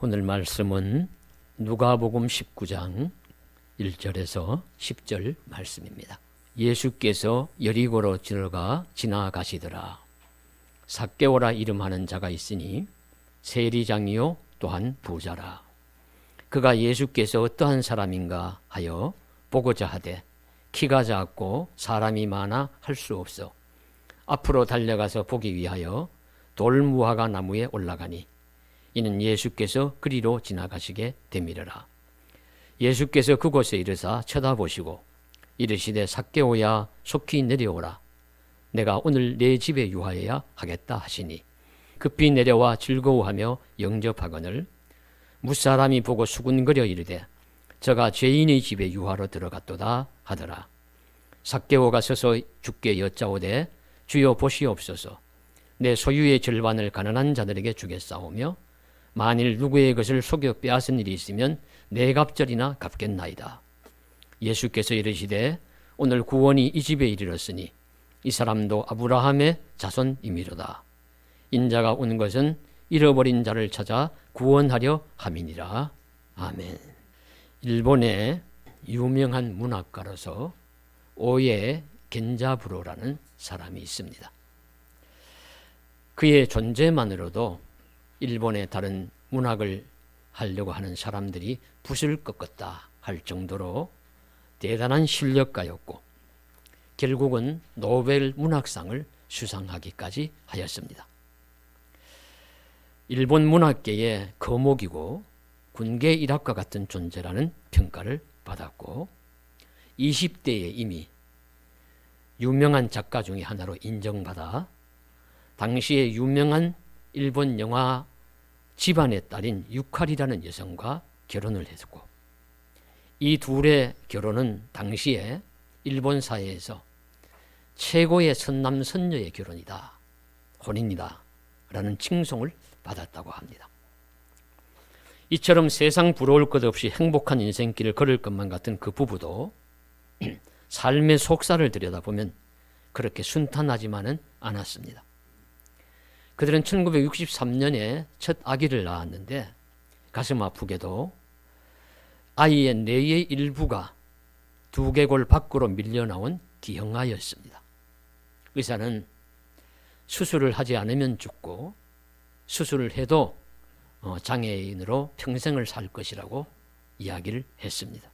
오늘 말씀은 누가복음 19장 1절에서 10절 말씀입니다. 예수께서 여리고로 들어가 지나가시더라. 삭개오라 이름하는 자가 있으니 세리장이요 또한 부자라. 그가 예수께서 어떠한 사람인가 하여 보고자 하되 키가 작고 사람이 많아 할 수 없어 앞으로 달려가서 보기 위하여 돌무화과 나무에 올라가니 이는 예수께서 그리로 지나가시게 되밀어라. 예수께서 그곳에 이르사 쳐다보시고 이르시되 삭개오야 속히 내려오라. 내가 오늘 내 집에 유하여야 하겠다 하시니 급히 내려와 즐거워하며 영접하거늘 무사람이 보고 수군거려 이르되 저가 죄인의 집에 유하러 들어갔도다 하더라. 삭개오가 서서 주께 여짜오되 주여 보시옵소서. 내 소유의 절반을 가난한 자들에게 주겠사오며 만일 누구의 것을 속여 빼앗은 일이 있으면 네 갑절이나 갚겠나이다. 예수께서 이르시되 오늘 구원이 이 집에 이르렀으니 이 사람도 아브라함의 자손이미로다. 인자가 온 것은 잃어버린 자를 찾아 구원하려 함이니라. 아멘. 일본의 유명한 문학가로서 오에 겐자부로라는 사람이 있습니다. 그의 존재만으로도 일본의 다른 문학을 하려고 하는 사람들이 붓을 꺾었다 할 정도로 대단한 실력가였고 결국은 노벨 문학상을 수상하기까지 하였습니다. 일본 문학계의 거목이고 군계 일학과 같은 존재라는 평가를 받았고 20대에 이미 유명한 작가 중에 하나로 인정받아 당시에 유명한 일본 영화 집안의 딸인 유칼이라는 여성과 결혼을 했고 이 둘의 결혼은 당시에 일본 사회에서 최고의 선남선녀의 결혼이다, 혼인이다 라는 칭송을 받았다고 합니다. 이처럼 세상 부러울 것 없이 행복한 인생길을 걸을 것만 같은 그 부부도 삶의 속살을 들여다보면 그렇게 순탄하지만은 않았습니다. 그들은 1963년에 첫 아기를 낳았는데 가슴 아프게도 아이의 뇌의 일부가 두개골 밖으로 밀려나온 기형아였습니다. 의사는 수술을 하지 않으면 죽고 수술을 해도 장애인으로 평생을 살 것이라고 이야기를 했습니다.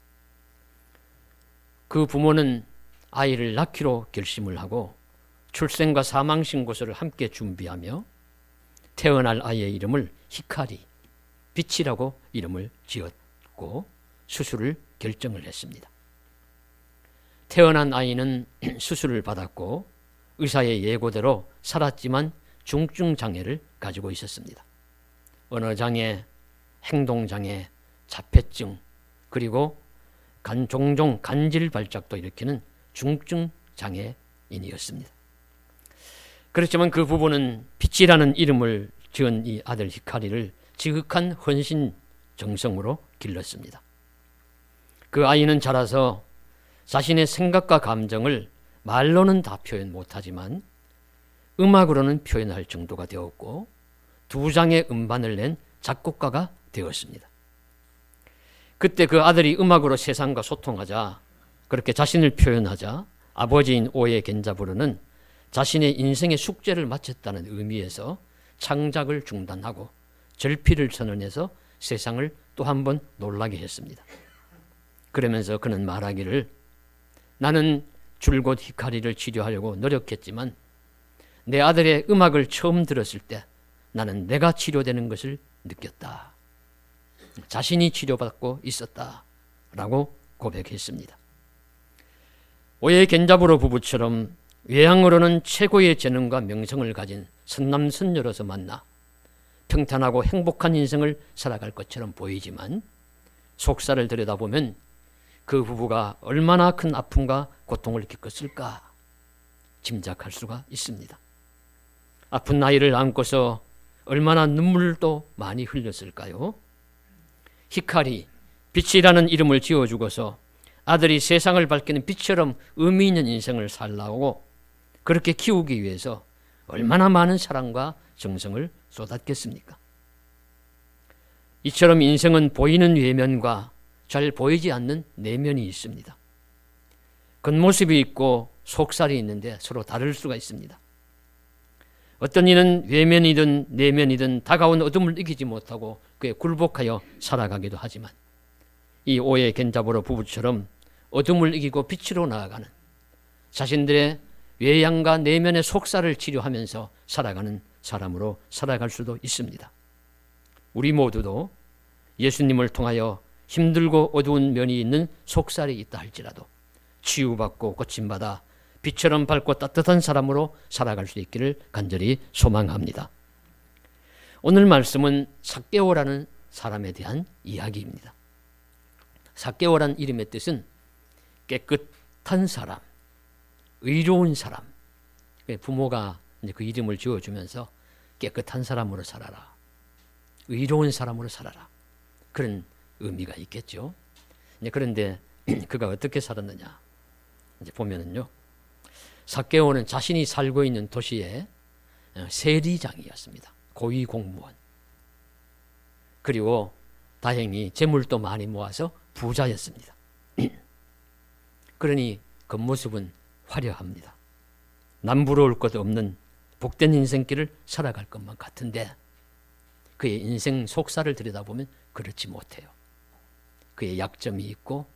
그 부모는 아이를 낳기로 결심을 하고 출생과 사망신고서를 함께 준비하며 태어날 아이의 이름을 히카리, 빛이라고 이름을 지었고 수술을 결정을 했습니다. 태어난 아이는 수술을 받았고 의사의 예고대로 살았지만 중증장애를 가지고 있었습니다. 언어장애, 행동장애, 자폐증, 그리고 종종 간질발작도 일으키는 중증장애인이었습니다. 그렇지만 그 부부는 빛이라는 이름을 지은 이 아들 히카리를 지극한 헌신 정성으로 길렀습니다. 그 아이는 자라서 자신의 생각과 감정을 말로는 다 표현 못하지만 음악으로는 표현할 정도가 되었고 두 장의 음반을 낸 작곡가가 되었습니다. 그때 그 아들이 음악으로 세상과 소통하자, 그렇게 자신을 표현하자 아버지인 오에 겐자부로는 자신의 인생의 숙제를 마쳤다는 의미에서 창작을 중단하고 절필을 선언해서 세상을 또 한 번 놀라게 했습니다. 그러면서 그는 말하기를 나는 줄곧 히카리를 치료하려고 노력했지만 내 아들의 음악을 처음 들었을 때 나는 내가 치료되는 것을 느꼈다. 자신이 치료받고 있었다 라고 고백했습니다. 오에 겐자부로 부부처럼 외향으로는 최고의 재능과 명성을 가진 선남선녀로서 만나 평탄하고 행복한 인생을 살아갈 것처럼 보이지만 속살을 들여다보면 그 부부가 얼마나 큰 아픔과 고통을 겪었을까 짐작할 수가 있습니다. 아픈 아이를 안고서 얼마나 눈물도 많이 흘렸을까요? 히카리, 빛이라는 이름을 지어주고서 아들이 세상을 밝히는 빛처럼 의미 있는 인생을 살라고 그렇게 키우기 위해서 얼마나 많은 사랑과 정성을 쏟았겠습니까? 이처럼 인생은 보이는 외면과 잘 보이지 않는 내면이 있습니다. 겉모습이 있고 속살이 있는데 서로 다를 수가 있습니다. 어떤 이는 외면이든 내면이든 다가온 어둠을 이기지 못하고 그에 굴복하여 살아가기도 하지만 이 오해 겐자보로 부부처럼 어둠을 이기고 빛으로 나아가는 자신들의 외양과 내면의 속살을 치료하면서 살아가는 사람으로 살아갈 수도 있습니다. 우리 모두도 예수님을 통하여 힘들고 어두운 면이 있는 속살이 있다 할지라도 치유받고 고침받아 빛처럼 밝고 따뜻한 사람으로 살아갈 수 있기를 간절히 소망합니다. 오늘 말씀은 삭개오라는 사람에 대한 이야기입니다. 삭개오란 이름의 뜻은 깨끗한 사람, 의로운 사람. 부모가 이제 그 이름을 지어주면서 깨끗한 사람으로 살아라, 의로운 사람으로 살아라, 그런 의미가 있겠죠. 그런데 그가 어떻게 살았느냐 이제 보면은요, 삭개오는 자신이 살고 있는 도시의 세리장이었습니다. 고위 공무원. 그리고 다행히 재물도 많이 모아서 부자였습니다. 그러니 겉모습은 화려합니다. 남부러울 것 없는 복된 인생길을 살아갈 것만 같은데 그의 인생 속살을 들여다보면 그렇지 못해요. 그의 약점이 있고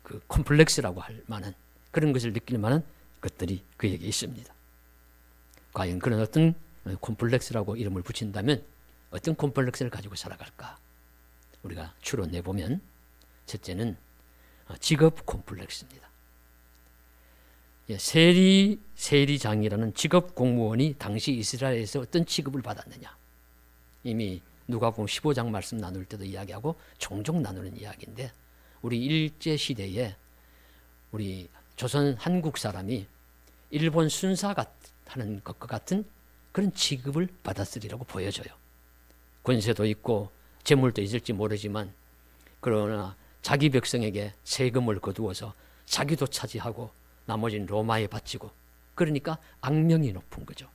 그 콤플렉스라고 할 만한 그런 것을 느낄 만한 것들이 그에게 있습니다. 과연 그런 어떤 콤플렉스라고 이름을 붙인다면 어떤 콤플렉스를 가지고 살아갈까? 우리가 추론해보면 첫째는 직업 콤플렉스입니다. 세리장이라는 직업 공무원이 당시 이스라엘에서 어떤 취급을 받았느냐, 이미 누가복음 15장 말씀 나눌 때도 이야기하고 종종 나누는 이야기인데, 우리 일제시대에 우리 조선 한국 사람이 일본 순사 하는 것과 같은 그런 취급을 받았으리라고 보여져요. 권세도 있고 재물도 있을지 모르지만 그러나 자기 백성에게 세금을 거두어서 자기도 차지하고 나머지는 로마에 바치고, 그러니까 악명이 높은 거죠.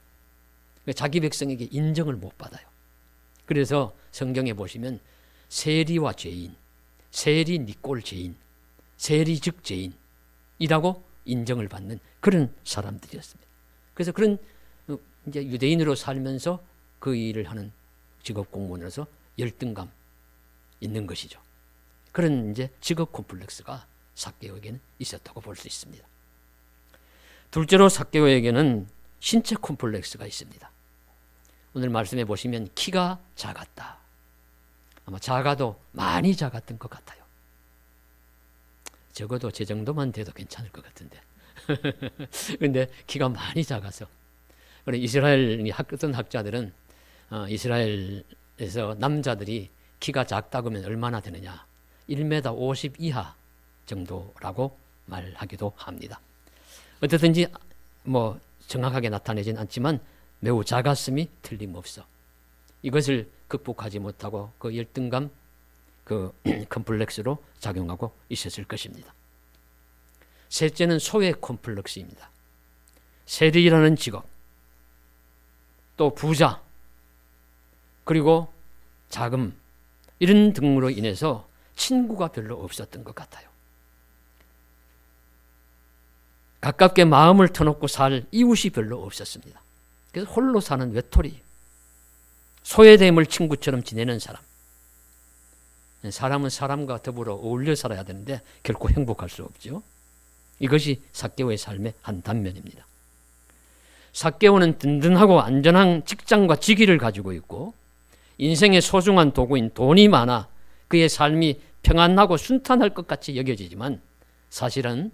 자기 백성에게 인정을 못 받아요. 그래서 성경에 보시면 세리와 죄인, 세리 니꼴 죄인, 세리 즉 죄인이라고 인정을 받는 그런 사람들이었습니다. 그래서 그런 이제 유대인으로 살면서 그 일을 하는 직업 공무원으로서 열등감 있는 것이죠. 그런 이제 직업 콤플렉스가 삭개오에게는 있었다고 볼 수 있습니다. 둘째로 삭개오에게는 신체 콤플렉스가 있습니다. 오늘 말씀해 보시면 키가 작았다. 아마 작아도 많이 작았던 것 같아요. 적어도 제 정도만 돼도 괜찮을 것 같은데. 그런데 키가 많이 작아서. 이스라엘 어떤 학자들은 이스라엘에서 남자들이 키가 작다고 하면 얼마나 되느냐, 1m 50 이하 정도라고 말하기도 합니다. 어떻든지 뭐 정확하게 나타내진 않지만 매우 작았음이 틀림없어. 이것을 극복하지 못하고 그 열등감, 그 컴플렉스로 작용하고 있었을 것입니다. 셋째는 소외 콤플렉스입니다. 세리라는 직업, 또 부자, 그리고 자금, 이런 등으로 인해서 친구가 별로 없었던 것 같아요. 가깝게 마음을 터놓고 살 이웃이 별로 없었습니다. 그래서 홀로 사는 외톨이, 소외됨을 친구처럼 지내는 사람. 사람은 사람과 더불어 어울려 살아야 되는데 결코 행복할 수 없죠. 이것이 삭개오의 삶의 한 단면입니다. 삭개오는 든든하고 안전한 직장과 직위를 가지고 있고 인생의 소중한 도구인 돈이 많아 그의 삶이 평안하고 순탄할 것 같이 여겨지지만 사실은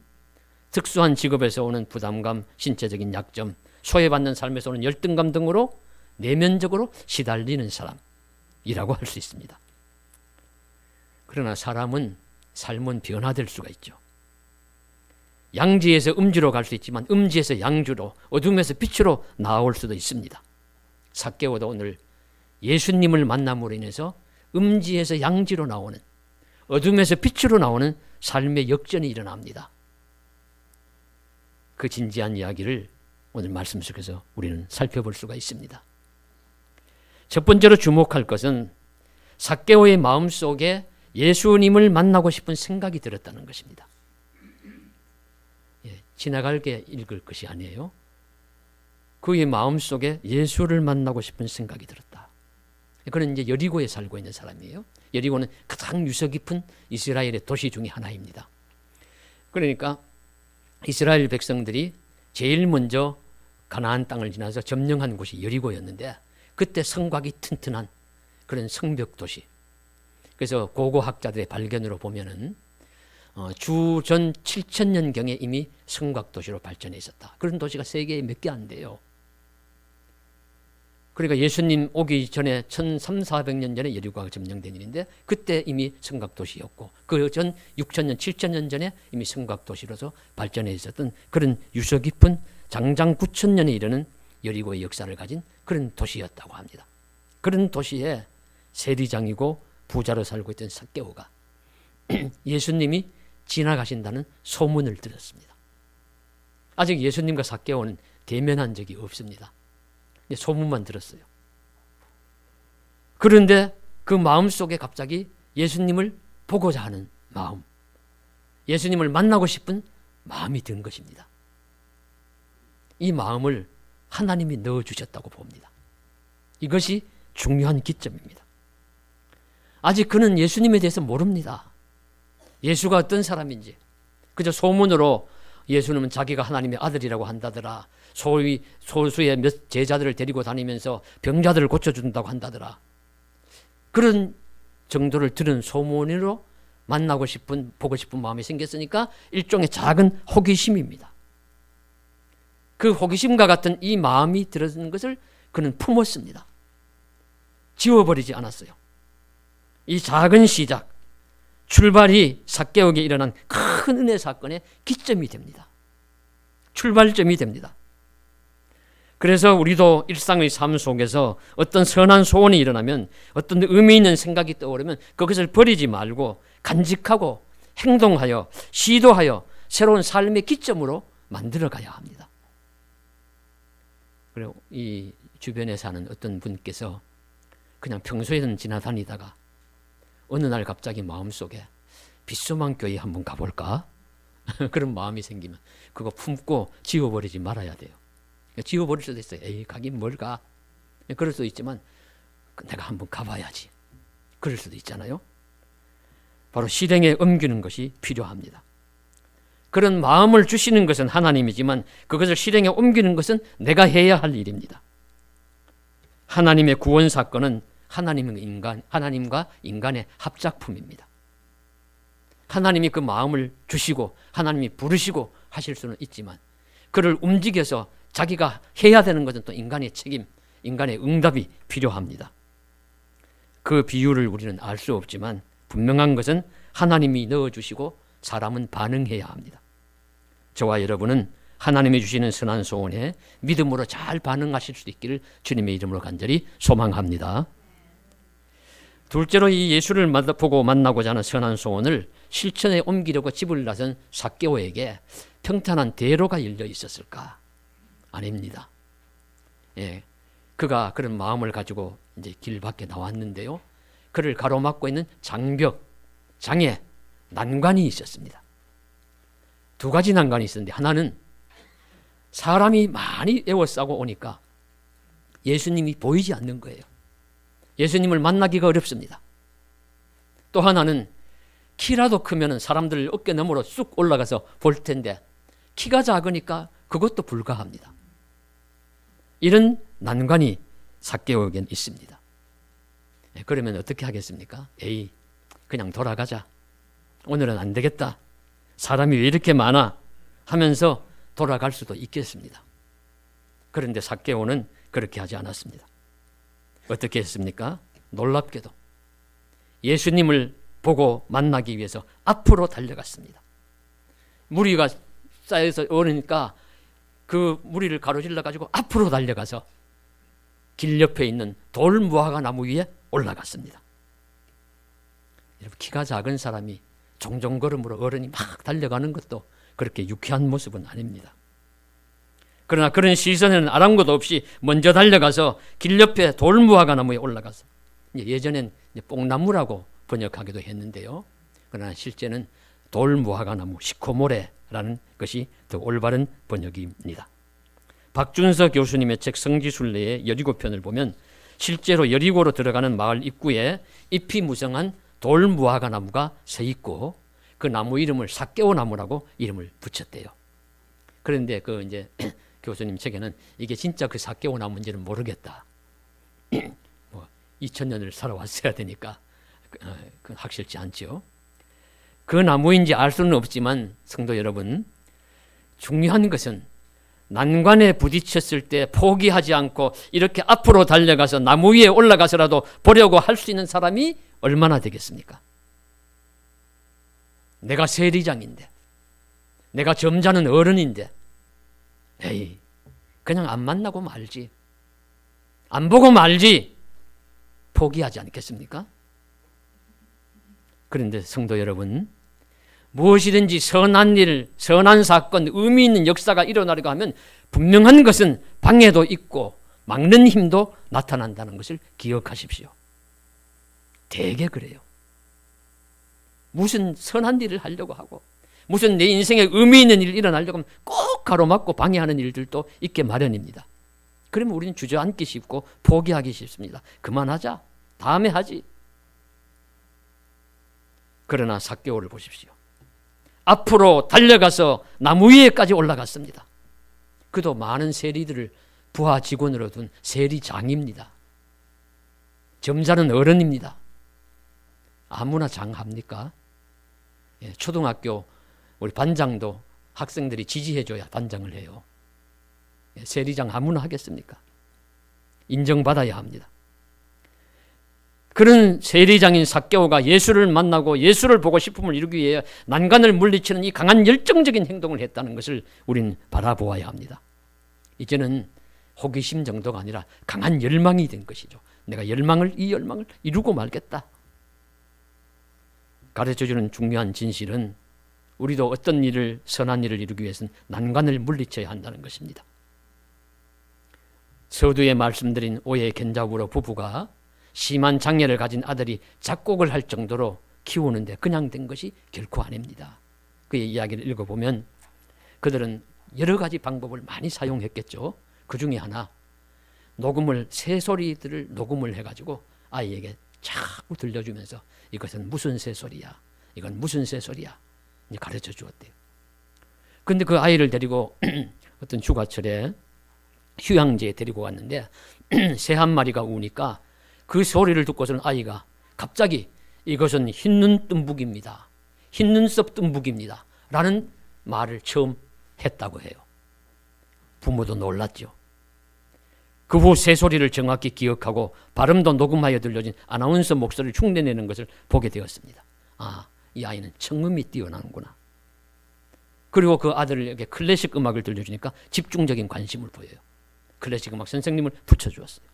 특수한 직업에서 오는 부담감, 신체적인 약점, 소외받는 삶에서 오는 열등감 등으로 내면적으로 시달리는 사람이라고 할 수 있습니다. 그러나 삶은 변화될 수가 있죠. 양지에서 음지로 갈 수 있지만 음지에서 양주로, 어둠에서 빛으로 나아올 수도 있습니다. 삭개오도 오늘 예수님을 만남으로 인해서 음지에서 양지로 나오는, 어둠에서 빛으로 나오는 삶의 역전이 일어납니다. 그 진지한 이야기를 오늘 말씀 속에서 우리는 살펴볼 수가 있습니다. 첫 번째로 주목할 것은 삭개오의 마음속에 예수님을 만나고 싶은 생각이 들었다는 것입니다. 지나갈게 읽을 것이 아니에요. 그의 마음속에 예수를 만나고 싶은 생각이 들었다. 그는 이제 여리고에 살고 있는 사람이에요. 여리고는 가장 유서 깊은 이스라엘의 도시 중에 하나입니다. 그러니까 이스라엘 백성들이 제일 먼저 가나안 땅을 지나서 점령한 곳이 여리고였는데 그때 성곽이 튼튼한 그런 성벽 도시. 그래서 고고학자들의 발견으로 보면은 주전 7,000년경에 이미 성곽 도시로 발전해 있었다. 그런 도시가 세계에 몇 개 안 돼요. 그러니까 예수님 오기 전에 1,300~400년 전에 여리고가 점령된 일인데 그때 이미 성곽 도시였고 그 전 6,000년, 7,000년 전에 이미 성곽 도시로서 발전해 있었던 그런 유서 깊은 장장 9,000년에 이르는 여리고의 역사를 가진 그런 도시였다고 합니다. 그런 도시에 세리장이고 부자로 살고 있던 삭개오가 예수님이 지나가신다는 소문을 들었습니다. 아직 예수님과 삭개오는 대면한 적이 없습니다. 소문만 들었어요. 그런데 그 마음속에 갑자기 예수님을 보고자 하는 마음, 예수님을 만나고 싶은 마음이 든 것입니다. 이 마음을 하나님이 넣어주셨다고 봅니다. 이것이 중요한 기점입니다. 아직 그는 예수님에 대해서 모릅니다. 예수가 어떤 사람인지. 그저 소문으로 예수님은 자기가 하나님의 아들이라고 한다더라. 소위 소수의 몇 제자들을 데리고 다니면서 병자들을 고쳐준다고 한다더라. 그런 정도를 들은 소문으로 만나고 싶은, 보고 싶은 마음이 생겼으니까 일종의 작은 호기심입니다. 그 호기심과 같은 이 마음이 들어는 것을 그는 품었습니다. 지워버리지 않았어요. 이 작은 시작, 출발이 삭개오에게 일어난 큰 은혜 사건의 기점이 됩니다. 출발점이 됩니다. 그래서 우리도 일상의 삶 속에서 어떤 선한 소원이 일어나면, 어떤 의미 있는 생각이 떠오르면 그것을 버리지 말고 간직하고 행동하여 시도하여 새로운 삶의 기점으로 만들어가야 합니다. 그리고 이 주변에 사는 어떤 분께서 그냥 평소에는 지나다니다가 어느 날 갑자기 마음속에 빗소망 교회 한번 가볼까? 그런 마음이 생기면 그거 품고 지워버리지 말아야 돼요. 지워버릴 수도 있어요. 에이, 가긴 뭘 가. 그럴 수도 있지만 내가 한번 가봐야지. 그럴 수도 있잖아요. 바로 실행에 옮기는 것이 필요합니다. 그런 마음을 주시는 것은 하나님이지만 그것을 실행에 옮기는 것은 내가 해야 할 일입니다. 하나님의 구원 사건은 하나님과 인간의 합작품입니다. 하나님이 그 마음을 주시고 하나님이 부르시고 하실 수는 있지만 그를 움직여서 자기가 해야 되는 것은 또 인간의 책임, 인간의 응답이 필요합니다. 그 비유를 우리는 알 수 없지만 분명한 것은 하나님이 넣어주시고 사람은 반응해야 합니다. 저와 여러분은 하나님이 주시는 선한 소원에 믿음으로 잘 반응하실 수 있기를 주님의 이름으로 간절히 소망합니다. 둘째로 이 예수를 보고 만나고자 하는 선한 소원을 실천에 옮기려고 집을 나선 삭개오에게 평탄한 대로가 열려 있었을까? 아닙니다. 예, 그가 그런 마음을 가지고 이제 길 밖에 나왔는데요. 그를 가로막고 있는 장벽, 장애, 난관이 있었습니다. 두 가지 난관이 있었는데 하나는 사람이 많이 에워싸고 오니까 예수님이 보이지 않는 거예요. 예수님을 만나기가 어렵습니다. 또 하나는 키라도 크면 사람들 어깨 너머로 쑥 올라가서 볼 텐데 키가 작으니까 그것도 불가합니다. 이런 난관이 삭개오에겐 있습니다. 그러면 어떻게 하겠습니까? 에이, 그냥 돌아가자. 오늘은 안 되겠다. 사람이 왜 이렇게 많아? 하면서 돌아갈 수도 있겠습니다. 그런데 삭개오는 그렇게 하지 않았습니다. 어떻게 했습니까? 놀랍게도 예수님을 보고 만나기 위해서 앞으로 달려갔습니다. 무리가 쌓여서 오르니까 그 무리를 가로질러 가지고 앞으로 달려가서 길 옆에 있는 돌 무화과 나무 위에 올라갔습니다. 여러분, 키가 작은 사람이 종종 걸음으로 어른이 막 달려가는 것도 그렇게 유쾌한 모습은 아닙니다. 그러나 그런 시선에는 아랑곳 없이 먼저 달려가서 길 옆에 돌무화과 나무에 올라가서, 예전엔 뽕나무라고 번역하기도 했는데요. 그러나 실제는 돌무화과 나무, 시코모레라는 것이 더 올바른 번역입니다. 박준서 교수님의 책 성지순례의 여리고편을 보면 실제로 여리고로 들어가는 마을 입구에 잎이 무성한 돌무화과 나무가 서 있고 그 나무 이름을 삭개오 나무라고 이름을 붙였대요. 그런데 그 이제 교수님 책에는 이게 진짜 그 삭개오 나무인지는 모르겠다. 2000년을 살아왔어야 되니까 확실치 않죠. 그 나무인지 알 수는 없지만 성도 여러분, 중요한 것은 난관에 부딪혔을 때 포기하지 않고 이렇게 앞으로 달려가서 나무 위에 올라가서라도 보려고 할 수 있는 사람이 얼마나 되겠습니까? 내가 세리장인데, 내가 점잖은 어른인데, 에이, 그냥 안 만나고 말지, 안 보고 말지, 포기하지 않겠습니까? 그런데 성도 여러분, 무엇이든지 선한 일, 선한 사건, 의미 있는 역사가 일어나려고 하면 분명한 것은 방해도 있고 막는 힘도 나타난다는 것을 기억하십시오. 되게 그래요. 무슨 선한 일을 하려고 하고 무슨 내 인생에 의미 있는 일이 일어나려고 하면 꼭 가로막고 방해하는 일들도 있게 마련입니다. 그러면 우리는 주저앉기 쉽고 포기하기 쉽습니다. 그만하자, 다음에 하지. 그러나 삭개오를 보십시오. 앞으로 달려가서 나무 위에까지 올라갔습니다. 그도 많은 세리들을 부하 직원으로 둔 세리장입니다. 점잖은 어른입니다. 아무나 장합니까? 초등학교 우리 반장도 학생들이 지지해줘야 반장을 해요. 세리장 아무나 하겠습니까? 인정받아야 합니다. 그런 세리장인 삭개오가 예수를 만나고 예수를 보고 싶음을 이루기 위해 난간을 물리치는 이 강한 열정적인 행동을 했다는 것을 우리는 바라보아야 합니다. 이제는 호기심 정도가 아니라 강한 열망이 된 것이죠. 내가 이 열망을 이루고 말겠다. 가르쳐주는 중요한 진실은 우리도 어떤 일을, 선한 일을 이루기 위해서는 난관을 물리쳐야 한다는 것입니다. 서두에 말씀드린 오해 견자부로 부부가 심한 장애를 가진 아들이 작곡을 할 정도로 키우는데 그냥 된 것이 결코 아닙니다. 그의 이야기를 읽어보면 그들은 여러 가지 방법을 많이 사용했겠죠. 그 중에 하나, 새소리들을 녹음을 해가지고 아이에게 자꾸 들려주면서 이것은 무슨 새소리야, 이건 무슨 새소리야 가르쳐 주었대요. 그런데 그 아이를 데리고 어떤 휴가철에 휴양지에 데리고 갔는데 새 한 마리가 우니까 그 소리를 듣고서는 아이가 갑자기 이것은 흰눈 뜸북입니다, 흰눈썹 뜸북입니다 라는 말을 처음 했다고 해요. 부모도 놀랐죠. 그 후 새소리를 정확히 기억하고 발음도 녹음하여 들려진 아나운서 목소리를 흉내내는 것을 보게 되었습니다. 아, 이 아이는 청음이 뛰어나는구나. 그리고 그 아들에게 클래식 음악을 들려주니까 집중적인 관심을 보여요. 클래식 음악 선생님을 붙여주었어요.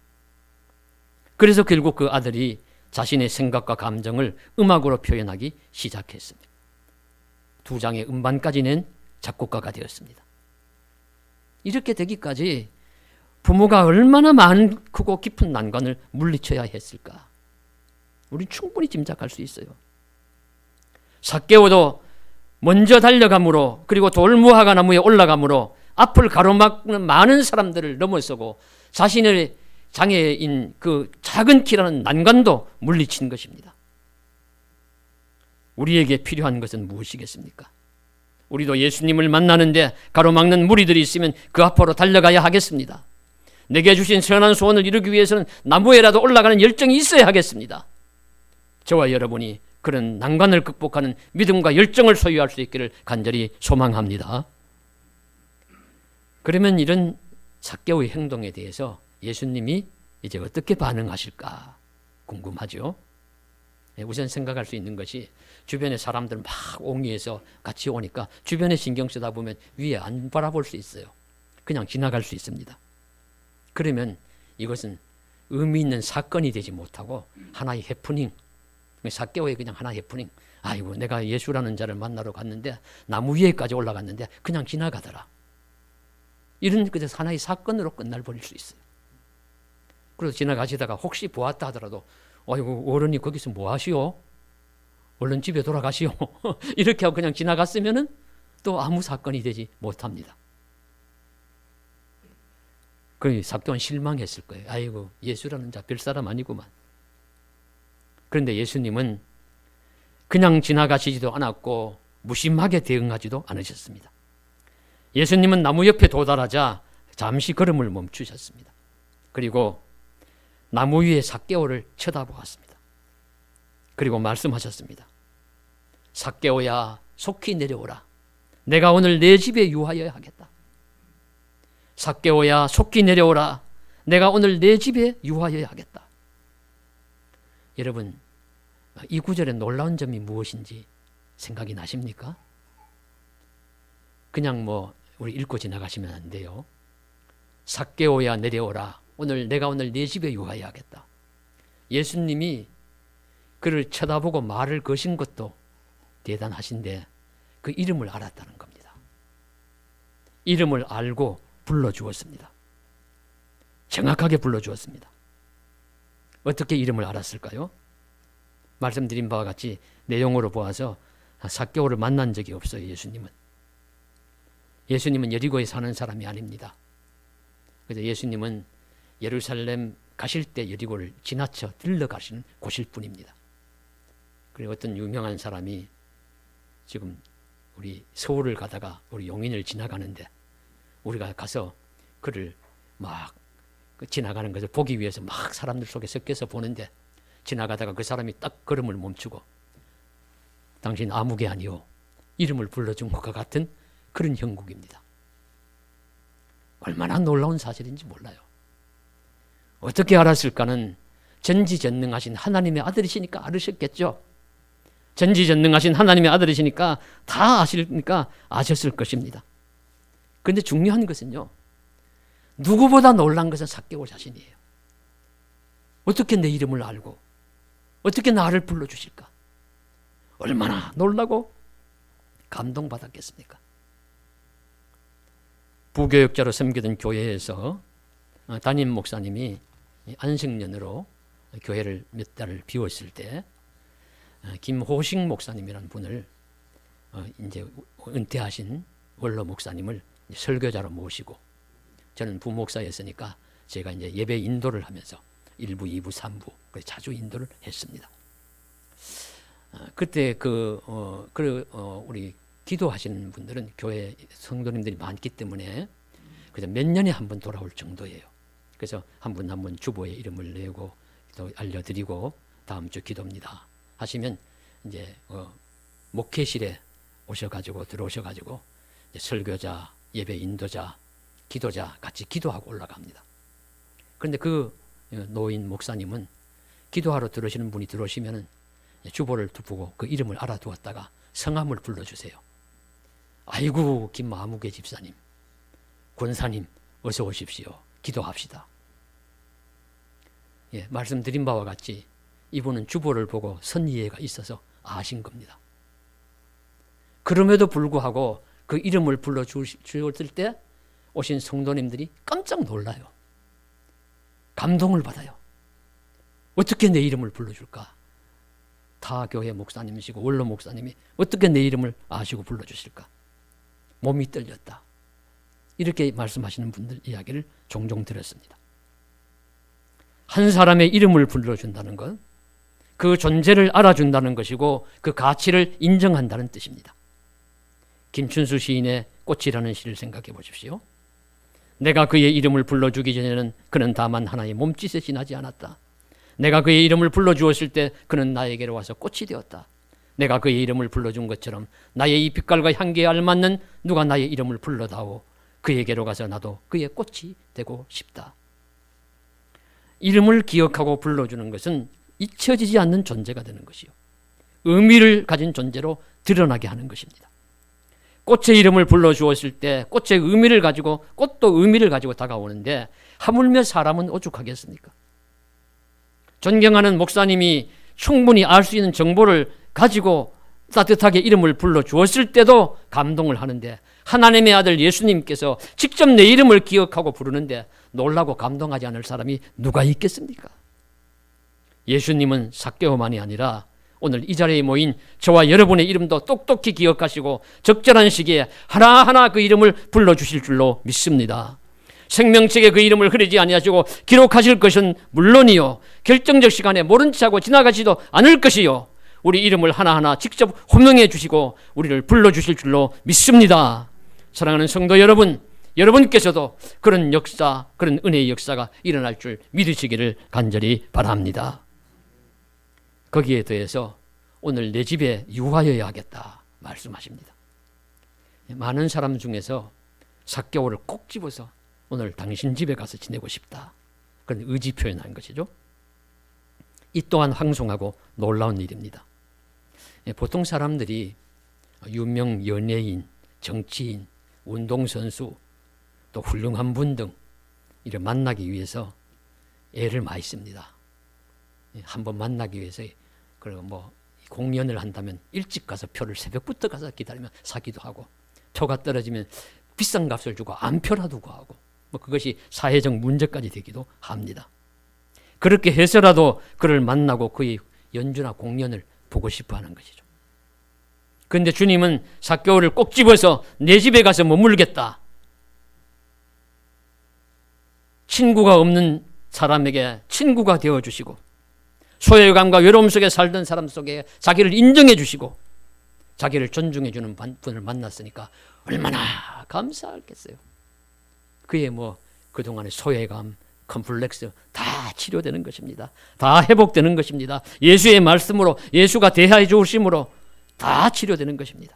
그래서 결국 그 아들이 자신의 생각과 감정을 음악으로 표현하기 시작했습니다. 2장의 음반까지 낸 작곡가가 되었습니다. 이렇게 되기까지 부모가 얼마나 많은 크고 깊은 난관을 물리쳐야 했을까? 우리 충분히 짐작할 수 있어요. 삭개오도 먼저 달려감으로, 그리고 돌무화과 나무에 올라감으로 앞을 가로막는 많은 사람들을 넘어서고 자신의 장애인 그 작은 키라는 난관도 물리친 것입니다. 우리에게 필요한 것은 무엇이겠습니까? 우리도 예수님을 만나는데 가로막는 무리들이 있으면 그 앞으로 달려가야 하겠습니다. 내게 주신 선한 소원을 이루기 위해서는 나무에라도 올라가는 열정이 있어야 하겠습니다. 저와 여러분이 그런 난관을 극복하는 믿음과 열정을 소유할 수 있기를 간절히 소망합니다. 그러면 이런 삭개오의 행동에 대해서 예수님이 이제 어떻게 반응하실까 궁금하죠. 우선 생각할 수 있는 것이 주변에 사람들 막 옹이해서 같이 오니까 주변에 신경 쓰다 보면 위에 안 바라볼 수 있어요. 그냥 지나갈 수 있습니다. 그러면 이것은 의미 있는 사건이 되지 못하고 하나의 해프닝, 삭개오의 그냥 하나의 해프닝. 아이고, 내가 예수라는 자를 만나러 갔는데 나무 위에까지 올라갔는데 그냥 지나가더라. 이런 그저 하나의 사건으로 끝날 버릴 수 있어요. 그래서 지나가시다가 혹시 보았다 하더라도 아이고 어른이 거기서 뭐 하시오? 얼른 집에 돌아가시오. 이렇게 하고 그냥 지나갔으면은 또 아무 사건이 되지 못합니다. 그 삭 또한 실망했을 거예요. 아이고 예수라는 자 별 사람 아니구만. 그런데 예수님은 그냥 지나가시지도 않았고 무심하게 대응하지도 않으셨습니다. 예수님은 나무 옆에 도달하자 잠시 걸음을 멈추셨습니다. 그리고 나무 위에 삭개오를 쳐다보았습니다. 그리고 말씀하셨습니다. 삭개오야 속히 내려오라. 내가 오늘 내 집에 유하여야 하겠다. 삭개오야 속히 내려오라. 내가 오늘 내 집에 유하여야 하겠다. 여러분, 이 구절의 놀라운 점이 무엇인지 생각이 나십니까? 그냥 우리 읽고 지나가시면 안 돼요. 삭개오야 내려오라. 내가 오늘 네 집에 유하여야 하겠다. 예수님이 그를 쳐다보고 말을 거신 것도 대단하신데 그 이름을 알았다는 겁니다. 이름을 알고 불러주었습니다. 정확하게 불러주었습니다. 어떻게 이름을 알았을까요? 말씀드린 바와 같이 내용으로 보아서 삭개오를 만난 적이 없어요. 예수님은 여리고에 사는 사람이 아닙니다. 그래서 예수님은 예루살렘 가실 때 여리고를 지나쳐 들러가시는 곳일 뿐입니다. 그리고 어떤 유명한 사람이 지금 우리 서울을 가다가 우리 용인을 지나가는데 우리가 가서 그를 막 지나가는 것을 보기 위해서 막 사람들 속에 섞여서 보는데 지나가다가 그 사람이 딱 걸음을 멈추고 당신 아무개 아니오 이름을 불러준 것과 같은 그런 형국입니다. 얼마나 놀라운 사실인지 몰라요. 어떻게 알았을까는 전지전능하신 하나님의 아들이시니까 알으셨겠죠. 전지전능하신 하나님의 아들이시니까 다 아시니까 아셨을 것입니다. 그런데 중요한 것은요, 누구보다 놀란 것은 삭개오 자신이에요. 어떻게 내 이름을 알고 어떻게 나를 불러주실까? 얼마나 놀라고 감동받았겠습니까? 부교역자로 섬기던 교회에서 담임 목사님이 안식년으로 교회를 몇 달을 비웠을 때 김호식 목사님이라는 분을 이제 은퇴하신 원로 목사님을 설교자로 모시고 저는 부목사였으니까 제가 이제 예배 인도를 하면서 1부, 2부, 3부 자주 인도를 했습니다. 그때 우리 기도하시는 분들은 교회 성도님들이 많기 때문에 그래서 몇 년에 한 번 돌아올 정도예요. 그래서 한 분 한 분 주보에 이름을 내고 또 알려드리고 다음 주 기도입니다 하시면 이제 목회실에 들어오셔가지고 이제 설교자, 예배 인도자, 기도자 같이 기도하고 올라갑니다. 그런데 그 노인 목사님은 기도하러 들어오시는 분이 들어오시면은 주보를 두고 그 이름을 알아두었다가 성함을 불러주세요. 아이고 김마무개 집사님, 권사님 어서 오십시오. 기도합시다. 예, 말씀드린 바와 같이 이분은 주보를 보고 선이해가 있어서 아신 겁니다. 그럼에도 불구하고 그 이름을 불러주었을 때 오신 성도님들이 깜짝 놀라요. 감동을 받아요. 어떻게 내 이름을 불러줄까? 타 교회 목사님이시고 원로 목사님이 어떻게 내 이름을 아시고 불러주실까? 몸이 떨렸다. 이렇게 말씀하시는 분들 이야기를 종종 들었습니다. 한 사람의 이름을 불러준다는 것, 그 존재를 알아준다는 것이고 그 가치를 인정한다는 뜻입니다. 김춘수 시인의 꽃이라는 시를 생각해 보십시오. 내가 그의 이름을 불러주기 전에는 그는 다만 하나의 몸짓에 지나지 않았다. 내가 그의 이름을 불러주었을 때 그는 나에게로 와서 꽃이 되었다. 내가 그의 이름을 불러준 것처럼 나의 이 빛깔과 향기에 알맞는 누가 나의 이름을 불러다오. 그에게로 가서 나도 그의 꽃이 되고 싶다. 이름을 기억하고 불러주는 것은 잊혀지지 않는 존재가 되는 것이요, 의미를 가진 존재로 드러나게 하는 것입니다. 꽃의 이름을 불러주었을 때 꽃의 의미를 가지고, 꽃도 의미를 가지고 다가오는데 하물며 사람은 오죽하겠습니까? 존경하는 목사님이 충분히 알 수 있는 정보를 가지고 따뜻하게 이름을 불러주었을 때도 감동을 하는데 하나님의 아들 예수님께서 직접 내 이름을 기억하고 부르는데 놀라고 감동하지 않을 사람이 누가 있겠습니까? 예수님은 삭개오만이 아니라 오늘 이 자리에 모인 저와 여러분의 이름도 똑똑히 기억하시고 적절한 시기에 하나하나 그 이름을 불러주실 줄로 믿습니다. 생명책에 그 이름을 흐리지 아니하시고 기록하실 것은 물론이요, 결정적 시간에 모른 척하고 지나가지도 않을 것이요, 우리 이름을 하나하나 직접 호명해 주시고 우리를 불러주실 줄로 믿습니다. 사랑하는 성도 여러분, 여러분께서도 그런 역사, 그런 은혜의 역사가 일어날 줄 믿으시기를 간절히 바랍니다. 거기에 더해서 오늘 내 집에 유하여야 하겠다 말씀하십니다. 많은 사람 중에서 삭개오를 꼭 집어서 오늘 당신 집에 가서 지내고 싶다, 그런 의지 표현한 것이죠. 이 또한 황송하고 놀라운 일입니다. 보통 사람들이 유명 연예인, 정치인, 운동선수, 또 훌륭한 분 등 이를 만나기 위해서 애를 많이 씁니다. 한번 만나기 위해서, 그리고 뭐 공연을 한다면 일찍 가서 표를 새벽부터 가서 기다리면 사기도 하고, 표가 떨어지면 비싼 값을 주고 안표라도 구하고, 뭐 그것이 사회적 문제까지 되기도 합니다. 그렇게 해서라도 그를 만나고 그의 연주나 공연을 보고 싶어 하는 것이죠. 그런데 주님은 삭개오를 꼭 집어서 내 집에 가서 머물겠다, 친구가 없는 사람에게 친구가 되어주시고, 소외감과 외로움 속에 살던 사람 속에 자기를 인정해 주시고 자기를 존중해 주는 분을 만났으니까 얼마나 감사하겠어요. 그의 뭐 그동안의 소외감, 컴플렉스 다 치료되는 것입니다. 다 회복되는 것입니다. 예수의 말씀으로, 예수가 대하여 주심으로 다 치료되는 것입니다.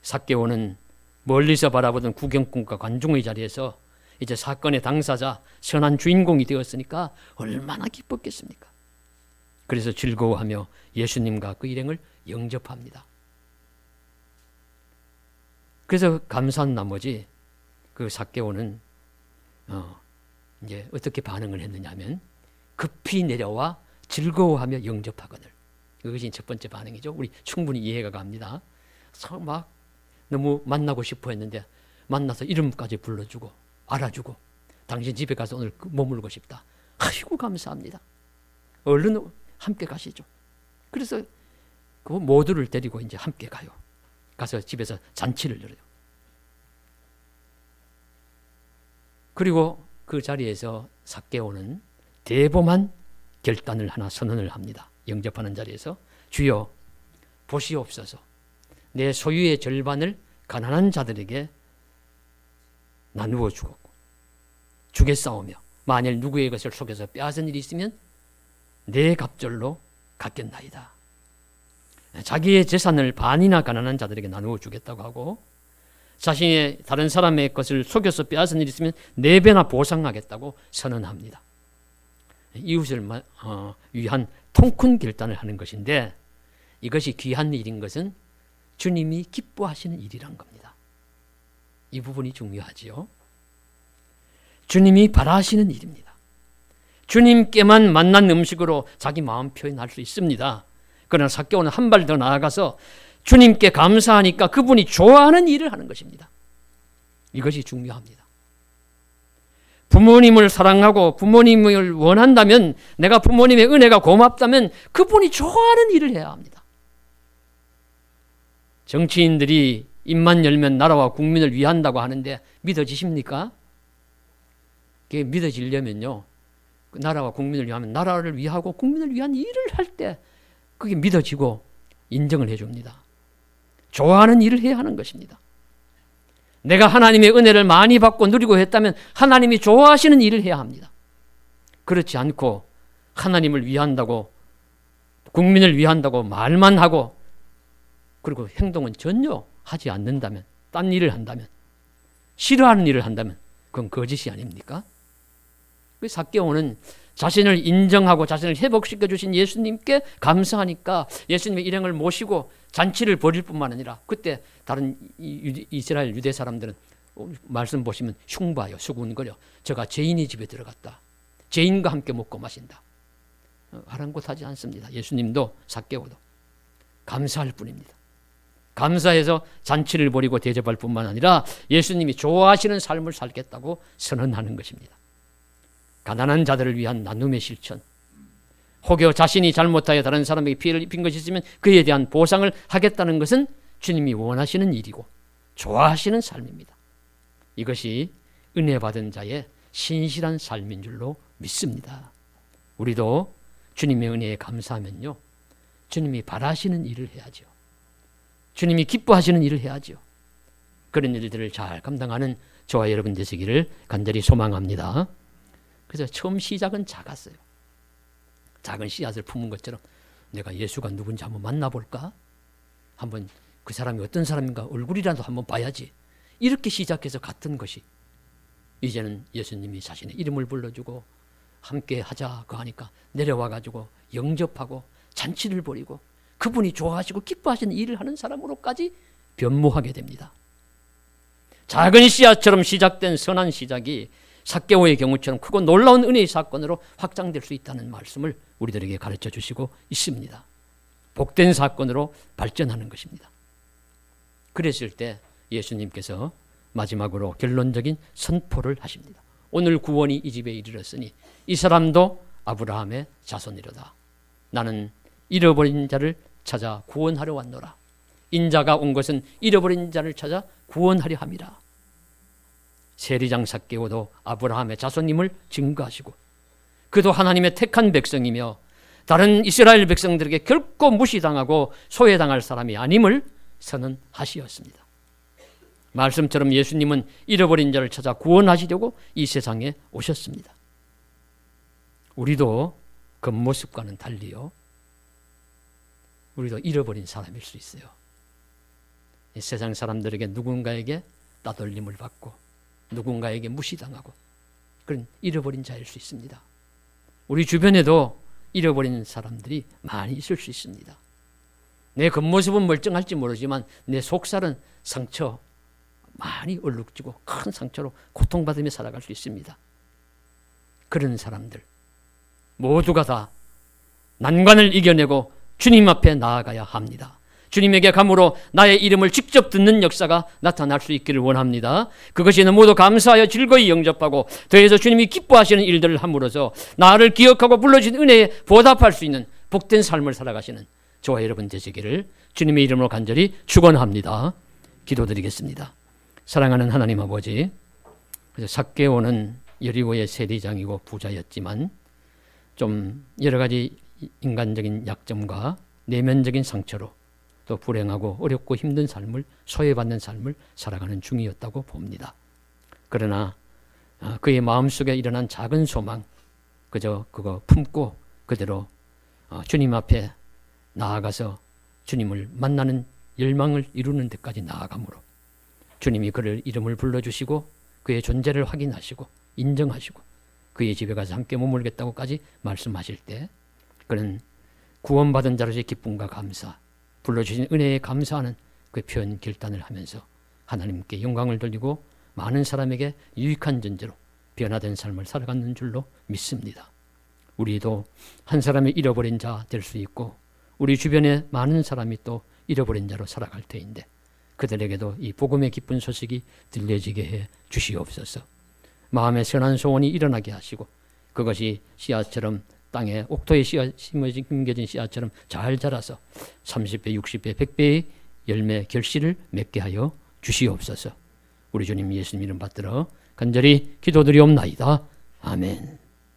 삭개오는 멀리서 바라보던 구경꾼과 관중의 자리에서 이제 사건의 당사자, 선한 주인공이 되었으니까 얼마나 기뻤겠습니까? 그래서 즐거워하며 예수님과 그 일행을 영접합니다. 그래서 감사한 나머지 그 삭개오는 이제 어떻게 반응을 했느냐 하면 급히 내려와 즐거워하며 영접하거늘. 이것이 첫 번째 반응이죠. 우리 충분히 이해가 갑니다. 막 너무 만나고 싶어 했는데 만나서 이름까지 불러주고 알아주고 당신 집에 가서 오늘 머물고 싶다. 아이고 감사합니다. 얼른 함께 가시죠. 그래서 그 모두를 데리고 이제 함께 가요. 가서 집에서 잔치를 열어요. 그리고 그 자리에서 삭개오는 대범한 결단을 하나 선언을 합니다. 영접하는 자리에서 주여 보시옵소서, 내 소유의 절반을 가난한 자들에게 나누어 주겠사오며 만일 누구의 것을 속여서 빼앗은 일이 있으면 내 갑절로 갚겠나이다. 자기의 재산을 반이나 가난한 자들에게 나누어 주겠다고 하고, 자신의 다른 사람의 것을 속여서 빼앗은 일이 있으면 4배나 보상하겠다고 선언합니다. 이웃을 위한 통큰 결단을 하는 것인데, 이것이 귀한 일인 것은 주님이 기뻐하시는 일이란 겁니다. 이 부분이 중요하지요. 주님이 바라시는 일입니다. 주님께만 만난 음식으로 자기 마음 표현할 수 있습니다. 그러나 삭개오는 한 발 더 나아가서 주님께 감사하니까 그분이 좋아하는 일을 하는 것입니다. 이것이 중요합니다. 부모님을 사랑하고 부모님을 원한다면, 내가 부모님의 은혜가 고맙다면 그분이 좋아하는 일을 해야 합니다. 정치인들이 입만 열면 나라와 국민을 위한다고 하는데 믿어지십니까? 그게 믿어지려면요, 나라와 국민을 위하면 나라를 위하고 국민을 위한 일을 할 때 그게 믿어지고 인정을 해줍니다. 좋아하는 일을 해야 하는 것입니다. 내가 하나님의 은혜를 많이 받고 누리고 했다면 하나님이 좋아하시는 일을 해야 합니다. 그렇지 않고 하나님을 위한다고, 국민을 위한다고 말만 하고 그리고 행동은 전혀 하지 않는다면, 딴 일을 한다면, 싫어하는 일을 한다면 그건 거짓이 아닙니까? 삭개오는 자신을 인정하고 자신을 회복시켜 주신 예수님께 감사하니까 예수님의 일행을 모시고 잔치를 벌일 뿐만 아니라, 그때 다른 이스라엘 유대 사람들은 말씀 보시면 흉봐요, 수군거려. 저가 죄인의 집에 들어갔다, 죄인과 함께 먹고 마신다, 아랑곳하지 않습니다. 예수님도 삭개오도 감사할 뿐입니다. 감사해서 잔치를 벌이고 대접할 뿐만 아니라 예수님이 좋아하시는 삶을 살겠다고 선언하는 것입니다. 가난한 자들을 위한 나눔의 실천, 혹여 자신이 잘못하여 다른 사람에게 피해를 입힌 것이 있으면 그에 대한 보상을 하겠다는 것은 주님이 원하시는 일이고 좋아하시는 삶입니다. 이것이 은혜 받은 자의 신실한 삶인 줄로 믿습니다. 우리도 주님의 은혜에 감사하면요, 주님이 바라시는 일을 해야죠. 주님이 기뻐하시는 일을 해야죠. 그런 일들을 잘 감당하는 저와 여러분 되시기를 간절히 소망합니다. 그래서 처음 시작은 작았어요. 작은 씨앗을 품은 것처럼 내가 예수가 누군지 한번 만나볼까? 한번 그 사람이 어떤 사람인가 얼굴이라도 한번 봐야지. 이렇게 시작해서 갔던 것이 이제는 예수님이 자신의 이름을 불러주고 함께 하자고 하니까 내려와가지고 영접하고 잔치를 벌이고 그분이 좋아하시고 기뻐하시는 일을 하는 사람으로까지 변모하게 됩니다. 작은 씨앗처럼 시작된 선한 시작이 삭개오의 경우처럼 크고 놀라운 은혜의 사건으로 확장될 수 있다는 말씀을 우리들에게 가르쳐 주시고 있습니다. 복된 사건으로 발전하는 것입니다. 그랬을 때 예수님께서 마지막으로 결론적인 선포를 하십니다. 오늘 구원이 이 집에 이르렀으니 이 사람도 아브라함의 자손이로다. 나는 잃어버린 자를 찾아 구원하려 왔노라. 인자가 온 것은 잃어버린 자를 찾아 구원하려 함이라. 세리장 삭개오도 아브라함의 자손임을 증거하시고 그도 하나님의 택한 백성이며 다른 이스라엘 백성들에게 결코 무시당하고 소외당할 사람이 아님을 선언하시었습니다. 말씀처럼 예수님은 잃어버린 자를 찾아 구원하시려고 이 세상에 오셨습니다. 우리도 겉모습과는 달리요, 우리도 잃어버린 사람일 수 있어요. 이 세상 사람들에게 누군가에게 따돌림을 받고 누군가에게 무시당하고 그런 잃어버린 자일 수 있습니다. 우리 주변에도 잃어버린 사람들이 많이 있을 수 있습니다. 내 겉모습은 멀쩡할지 모르지만 내 속살은 상처 많이 얼룩지고 큰 상처로 고통받으며 살아갈 수 있습니다. 그런 사람들 모두가 다 난관을 이겨내고 주님 앞에 나아가야 합니다. 주님에게 감으로 나의 이름을 직접 듣는 역사가 나타날 수 있기를 원합니다. 그것이 너무도 감사하여 즐거이 영접하고 더해서 주님이 기뻐하시는 일들을 함으로써 나를 기억하고 불러주신 은혜에 보답할 수 있는 복된 삶을 살아가시는 저와 여러분 되시기를 주님의 이름으로 간절히 축원합니다. 기도드리겠습니다. 사랑하는 하나님 아버지, 삭개오는 여리고의 세리장이고 부자였지만 좀 여러 가지 인간적인 약점과 내면적인 상처로 또 불행하고 어렵고 힘든 삶을 소외받는 삶을 살아가는 중이었다고 봅니다. 그러나 그의 마음속에 일어난 작은 소망 그저 그거 품고 그대로 주님 앞에 나아가서 주님을 만나는 열망을 이루는 데까지 나아가므로 주님이 그를 이름을 불러주시고 그의 존재를 확인하시고 인정하시고 그의 집에 가서 함께 머물겠다고까지 말씀하실 때 그는 구원받은 자로서의 기쁨과 감사, 불러주신 은혜에 감사하는 그 표현 결단을 하면서 하나님께 영광을 돌리고 많은 사람에게 유익한 존재로 변화된 삶을 살아가는 줄로 믿습니다. 우리도 한 사람이 잃어버린 자 될 수 있고 우리 주변에 많은 사람이 또 잃어버린 자로 살아갈 터인데 그들에게도 이 복음의 기쁜 소식이 들려지게 해 주시옵소서. 마음의 선한 소원이 일어나게 하시고 그것이 씨앗처럼 땅에 옥토에 심겨진 씨앗처럼 잘 자라서 30배, 60배, 100배의 열매 결실을 맺게 하여 주시옵소서. 우리 주님 예수님 이름 받들어 간절히 기도드리옵나이다. 아멘.